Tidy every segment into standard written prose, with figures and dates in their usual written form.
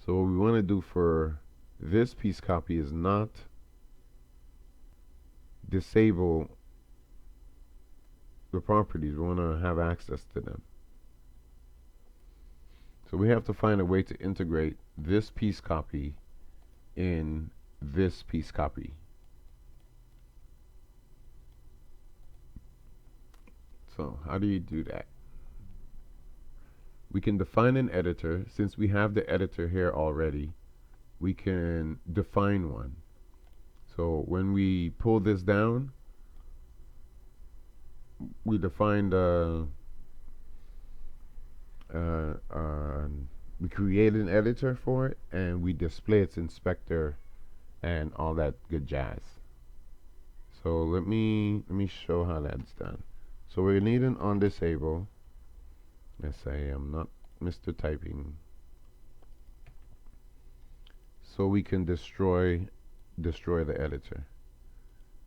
So what we want to do for this piece copy is not disable the properties. We want to have access to them. So we have to find a way to integrate this piece copy in this piece copy. So how do you do that? We can define an editor. Since we have the editor here already, we can define one. So when we pull this down, we defined we create an editor for it, and we display its inspector and all that good jazz. So let me show how that's done. So we need an onDisable. Let's say I'm not Mr. Typing. So we can destroy the editor.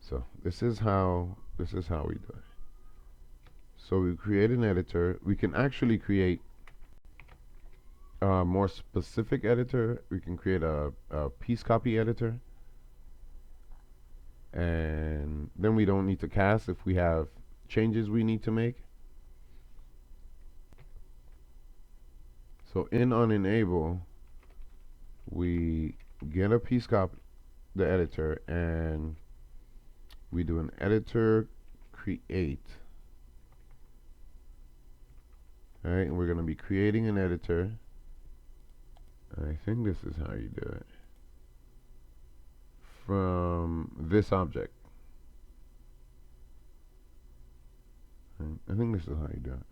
So this is how we do it. So we create an editor. We can actually create a more specific editor. We can create a piece copy editor, and then we don't need to cast if we have changes we need to make. So in OnEnable, we get a piece copy, the editor, and we do an editor create. All right, and we're going to be creating an editor. I think this is how you do it. From this object. I think this is how you do it.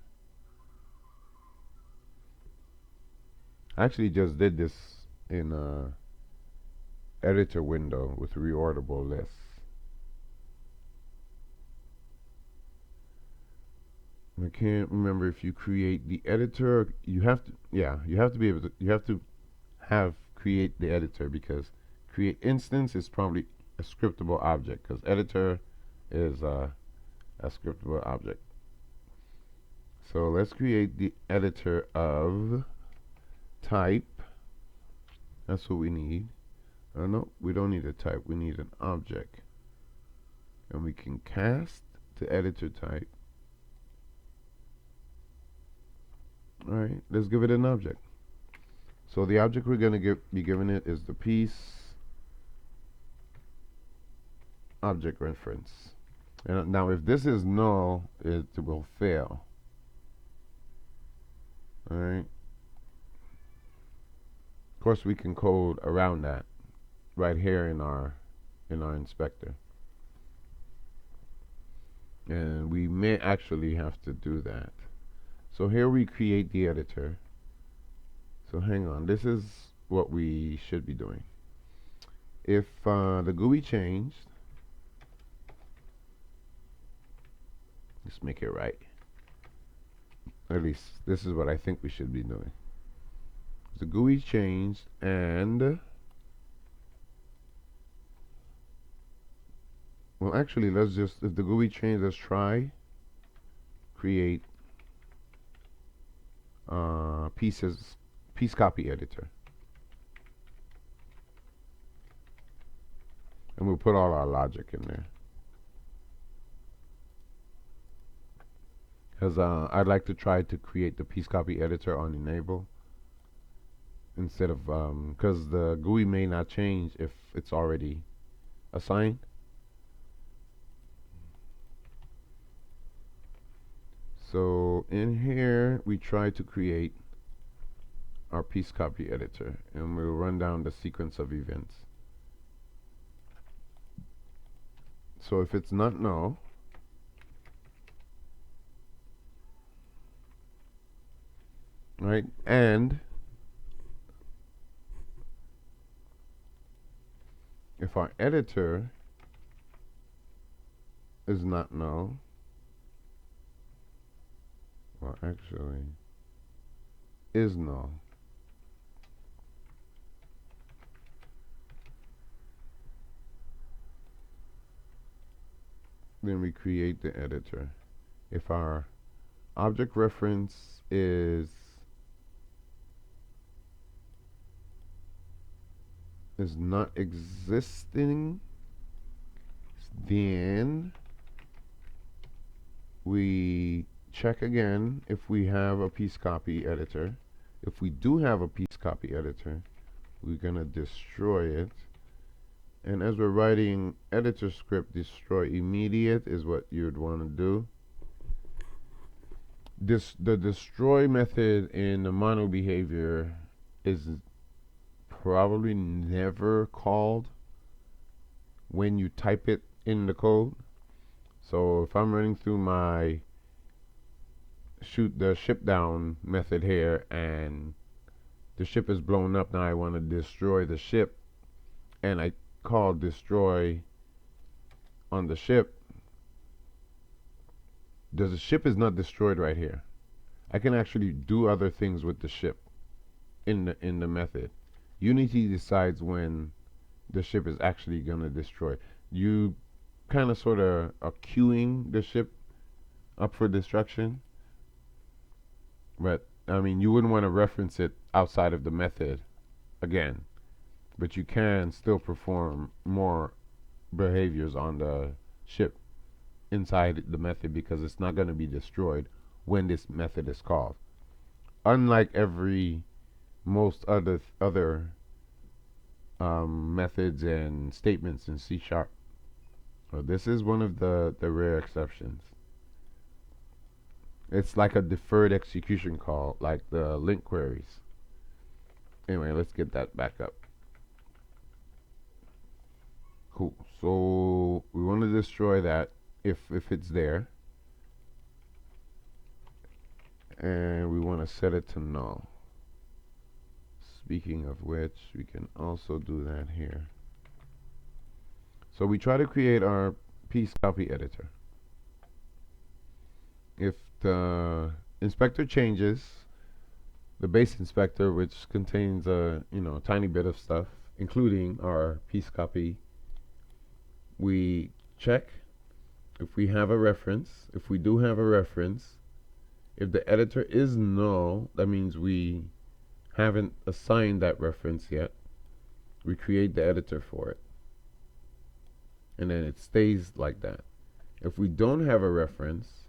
I actually just did this in a editor window with reorderable lists. I can't remember if you create the editor. You have to, yeah, you have to be able to, you have to have create the editor, because create instance is probably a scriptable object, because editor is a scriptable object. So let's create the editor of type. That's what we need. No, we don't need a type. We need an object. And we can cast to editor type. Alright, let's give it an object. So the object we're going to be giving it is the piece object reference. And now if this is null, it will fail. Alright. Of course, we can code around that right here in our inspector. And we may actually have to do that. So here we create the editor. So hang on, this is what we should be doing. If the GUI changed, let's make it right. At least this is what I think we should be doing. The GUI changed, and well, actually, let's just, if the GUI changed, let's try create piece copy editor, and we'll put all our logic in there, because I'd like to try to create the piece copy editor on enable instead of because the GUI may not change if it's already assigned. So in here we try to create our piece copy editor, and we'll run down the sequence of events. So if it's not null, right, and if our editor is not null, well, actually is null, then we create the editor. If our object reference is is not existing, then we check again if we have a piece copy editor. If we do have a piece copy editor, we're gonna destroy it. And as we're writing editor script, destroy immediate is what you'd want to do. The destroy method in the mono behavior is probably never called when you type it in the code. So if I'm running through my shoot the ship down method here and the ship is blown up, now I want to destroy the ship, and I call destroy on the ship, the ship is not destroyed right here. I can actually do other things with the ship in the method. Unity decides when the ship is actually gonna destroy. You kind of sort of are queuing the ship up for destruction, but I mean you wouldn't want to reference it outside of the method again, but you can still perform more behaviors on the ship inside the method because it's not going to be destroyed when this method is called. Unlike most other methods and statements in C#. So this is one of the rare exceptions. It's like a deferred execution call, like the link queries. Anyway, let's get that back up. Cool. So we want to destroy that if it's there, and we want to set it to null. Speaking of which, we can also do that here. So we try to create our piece copy editor. If the inspector changes, the base inspector, which contains a tiny bit of stuff, including our piece copy, we check if we have a reference. If we do have a reference, if the editor is null, that means we haven't assigned that reference yet. We create the editor for it, and then it stays like that. If we don't have a reference,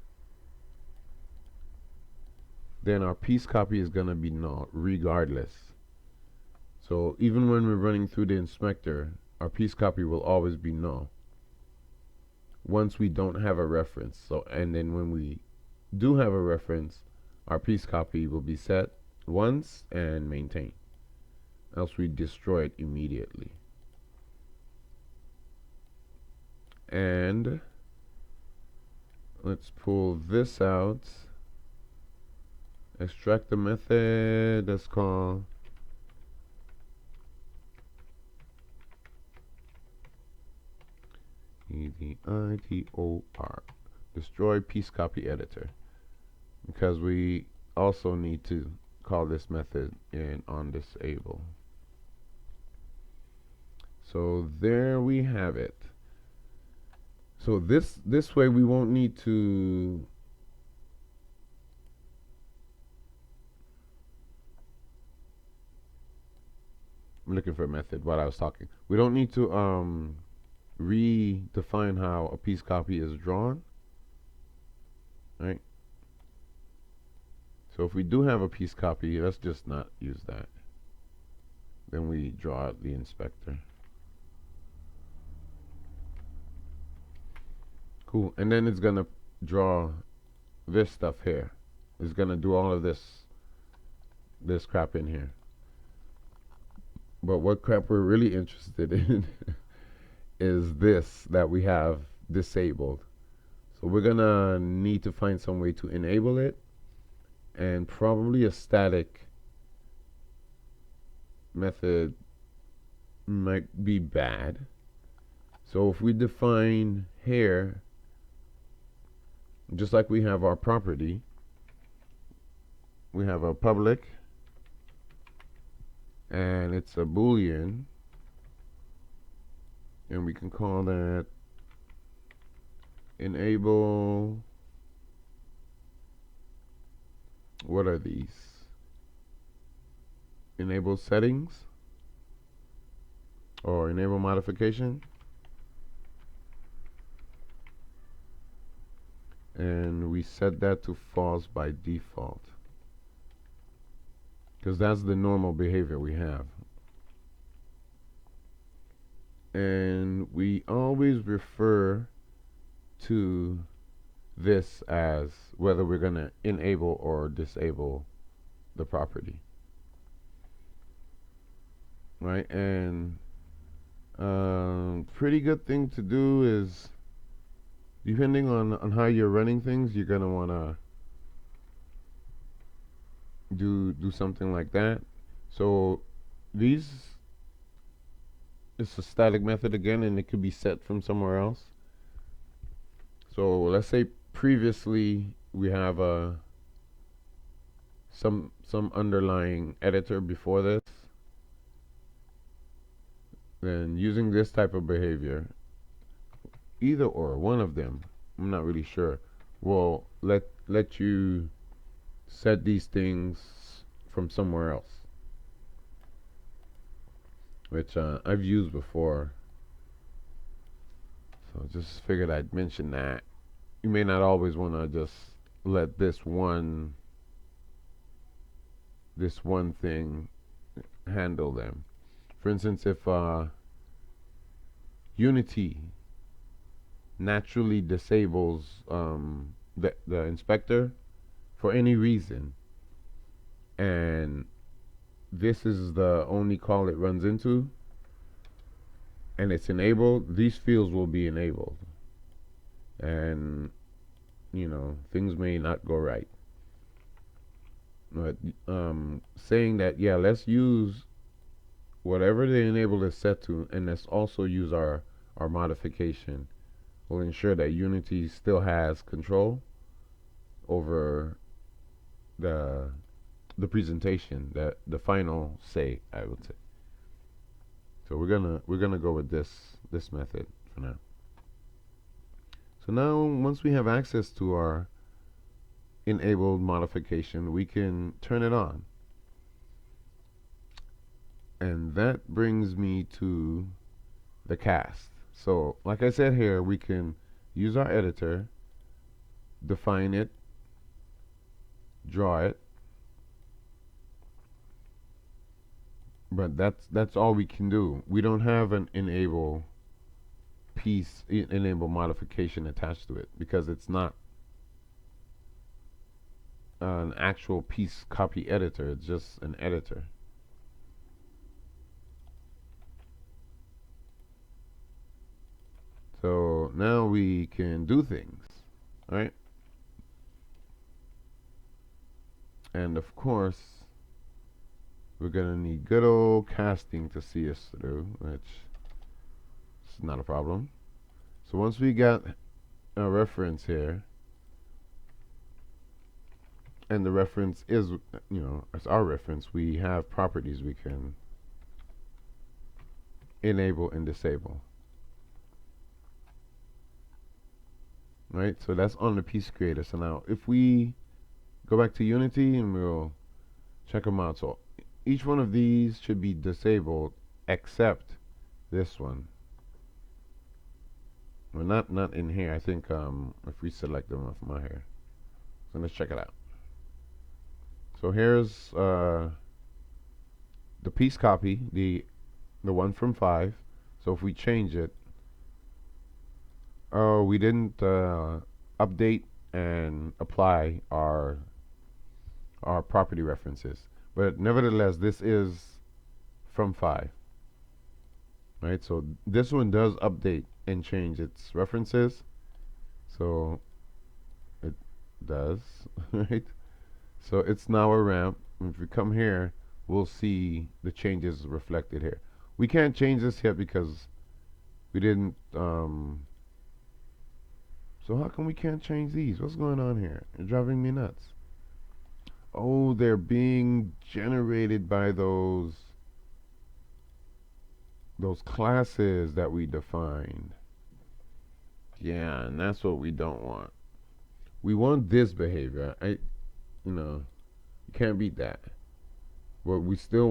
then our piece copy is going to be null regardless. So even when we're running through the inspector, our piece copy will always be null once we don't have a reference. So, and then when we do have a reference, our piece copy will be set once and maintained, else we destroy it immediately. And let's pull this out, extract the method that's called editor, destroy piece copy editor, because we also need to call this method in onDisable. So there we have it. So this way we won't need to I'm looking for a method while I was talking. We don't need to redefine how a piece copy is drawn, right? So if we do have a piece copy, let's just not use that. Then we draw out the inspector. Cool. And then it's gonna draw this stuff here. It's gonna do all of this crap in here. But what crap we're really interested in is this that we have disabled. So we're gonna need to find some way to enable it, and probably a static method might be bad. So if we define here, just like we have our property, we have a public, and it's a boolean, and we can call that enable. What are these? Enable settings. or enable modification, and we set that to false by default because that's the normal behavior we have. And we always refer to this as whether we're going to enable or disable the property, right? And pretty good thing to do is, depending on how you're running things, you're gonna wanna do something like that. So these, it's a static method again, and it could be set from somewhere else. So let's say previously we have some underlying editor before this. Then using this type of behavior, either or one of them, I'm not really sure, will let you set these things from somewhere else, which I've used before. So just figured I'd mention that. You may not always want to just let this one thing handle them. For instance, if Unity naturally disables the inspector for any reason, and this is the only call it runs into, and it's enabled, these fields will be enabled. And, things may not go right. But saying that, yeah, let's use whatever the enable is set to, and let's also use our modification, will ensure that Unity still has control over the presentation, the final say, I would say. So we're gonna go with this method for now. So now once we have access to our enabled modification, we can turn it on. And that brings me to the cast. So like I said here, we can use our editor, define it, draw it, but that's all we can do. We don't have an enable modification attached to it because it's not an actual piece copy editor. It's just an editor. So now we can do things, right? And of course, we're gonna need good old casting to see us through, which is not a problem. So once we got a reference here, and the reference is, as our reference, we have properties we can enable and disable. Right? So that's on the piece creator. So now if we go back to Unity and we'll check them out. So each one of these should be disabled except this one. Well, not in here. I think if we select them from out here. So let's check it out. So here's the piece copy, the one from 5. So if we change it, oh, we didn't update and apply our property references. But nevertheless, this is from 5. Right? So this one does update and change its references. So it does, right? So it's now a ramp. If we come here, we'll see the changes reflected here. We can't change this yet because we didn't. So how come we can't change these? What's going on here? You're driving me nuts. Oh, they're being generated by those classes that we defined. Yeah, and that's what we don't want. We want this behavior. You can't beat that. But we still want